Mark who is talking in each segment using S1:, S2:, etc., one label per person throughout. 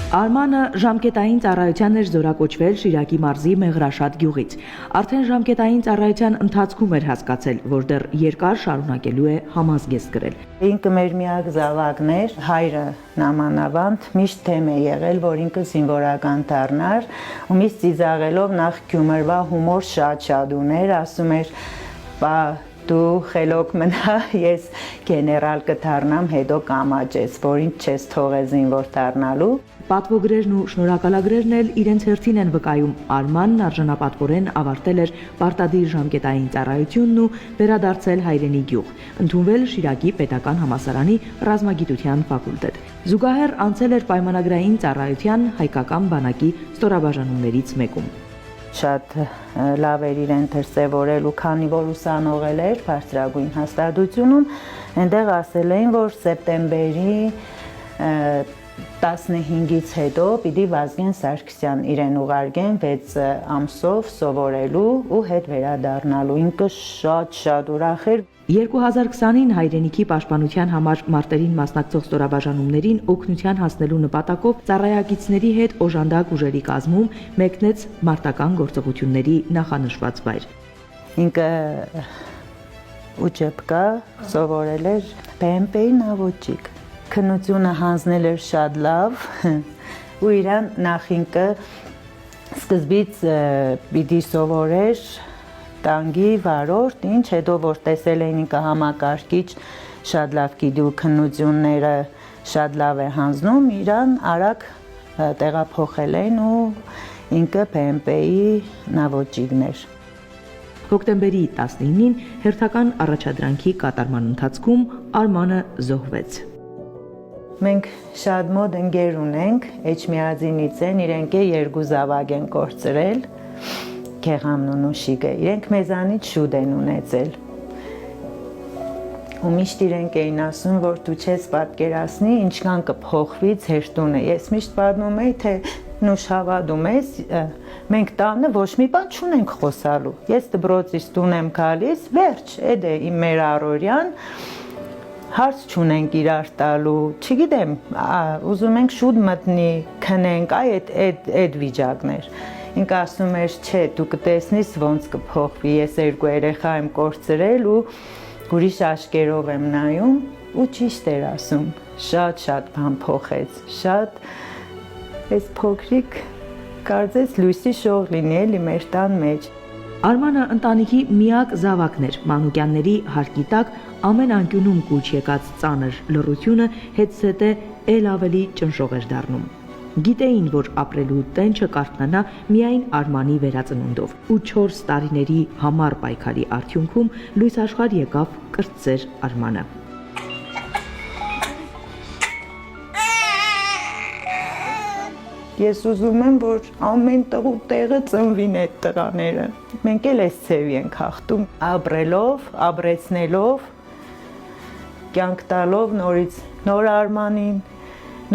S1: Արմանը ժամկետային ծառայության էր զորակոչվել Շիրակի մարզի Մեղրաշատ գյուղից։ Արդեն ժամկետային ծառայության ընթացքում էր հասկացել, որ դեռ երկար շարունակելու է համազգեստ գրել։
S2: Ինքը մեր միակ զավակն էր, հայրը նամանավանդ միշտ թեմ է եղել, որ ինքը զինվորական դառնար, ու միշտ ծիծաղելով նախ Գյումրվա հումոր շատ ուներ, ասում էր՝ «Բա դու խելոք մնա, ես գեներալ կդառնամ, հետո կամաճես, որ ինձ չես թողել զինվոր դառնալու»։
S1: Պատվոգրերն ու շնորհակալագրերն էլ իրենց հերթին են վկայում։ Արմանն արժանապատվորեն ավարտել էր պարտադիր ժամկետային ծառայությունն ու վերադարձել հայրենի գյուղ, ընդունվել Շիրակի պետական համալսարանի ռազմագիտության ֆակուլտետ։ Զուգահեռ անցել էր պայմանագրային ծառայության հայկական բանակի ստորաբաժանումներից մեկում։
S2: Շատ լավ էր իրեն դրսևորել ու քանի որ ուսանողել էր բարձրագույն հաստատությունում, այնտեղ ասել էին, որ սեպտեմբերի 15-ից հետո պիտի Վազգեն Սարգսյան իրեն ուղարկեն 6 ամսով սովորելու ու հետ վերադառնալու։ Ինքը շատ ուրախ էր։
S1: 2020-ին հայրենիքի պաշտպանության համար մարտերին մասնակցող ստորաբաժանումներին օգնության հասնելու նպատակով ծառայակիցների հետ օժանդակ ուժերի կազմում մեկնեց մարտական գործողությունների նախանշված վայր։
S2: Ինքը ուջեպկա սովորել էր BMP-ի նավոճիկ։ Քննությունը հանձնել էր շատ լավ ու իրան նախ ինքը սկզբից պիտի սովորեր տանկի վարորդ, ինչ, հետո որ տեսել էին ինքը համակարգիչ շատ լավ գիտի ու քննությունները շատ լավ է հանձնում, իրան արագ տեղափոխել են ու ինքը BMP-ի նավոճիկն էր։
S1: Հոկտեմբերի 19-ին հերթական առաջադրանքի կատարման ընթացքում Արմանը զոհվեց։
S2: Մենք շատ մոտ ընկեր ունենք, Էջմիածինից են, իրենք երկու զավակ են կորցրել, Գեղամն ու Նուշիկը, իրենք մեզանից շուտ են ունեցել։ Ու միշտ իրենք էին ասում, որ դու չես պատկերացնի, ինչքան կփոխվի ձեր տունը։ Ես միշտ պատմում էի, թե Նուշ հավատում ես, մենք տանը ոչ մի բան չունենք խոսալու։ Ես դպրոցից տուն եմ գալիս, վերջ, էդ է մեր առօրյան, հարց չունենք իրար տալու, չգիտեմ, ուզում ենք շուտ մտնի, քնենք, այդ վիճակներ։ Ինքը ասում էր, չէ, դու կտեսնիս ոնց կփոխվի, ես երկու երեխա եմ կորցրել ու ուրիշ աչքերով եմ նայում ու ճիշտ էր ասում, շատ բան փոխեց, շատ այս փոքրիկ կարծես լույսի շող լինի էլի մեր տան մեջ։
S1: Արմանը ընտանիքի միակ զավակն էր, մանուկյանների հարկի տակ ամեն անկյունում կուչ եկած ծանր լռությունը հետզհետե էլ ավելի ճնշող էր դառնում։ Գիտեին, որ ապրելու տենչը կարթնանա միայն Արմանի վերածնունդով, ու 4 տարիների համառ պայքարի արդյունքում լույս աշխարհ եկավ կրտսեր Արմանը։
S2: Ես ուզում եմ, որ ամեն տղու տեղը ծնվին այդ տղաները։ Մենք էլ այս ցևի ենք հաղթում, ապրելով, ապրեցնելով, կյանք տալով նորից նոր Արմանին,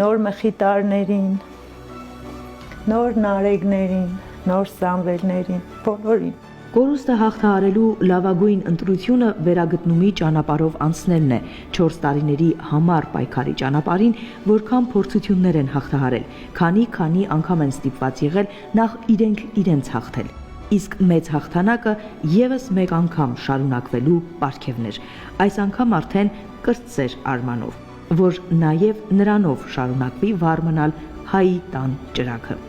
S2: նոր Մխիտարներին, նոր Նարեկներին, նոր Սամվելներին, բոլորին։
S1: Կորուստը հաղթահարելու լավագույն ընտրությունը վերագտնումի ճանապարհով անցնելն է, 4 տարիների համառ պայքարի ճանապարհին, որքան փորձություններ են հաղթահարել, քանի անգամ են ստիպված եղել նախ իրենց հաղթել։ Իսկ մեծ հաղթանակը եւս մեկ անգամ շարունակվելու պարգևն էր, այս անգամ արդեն կրտսեր Արմանով, որ նաեւ նրանով շարունակվի վառ մնալ հայի տան ճրագը։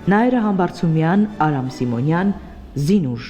S1: Նաիրա Համբարձումյան, Արամ Սիմոնյան, Զինուժ։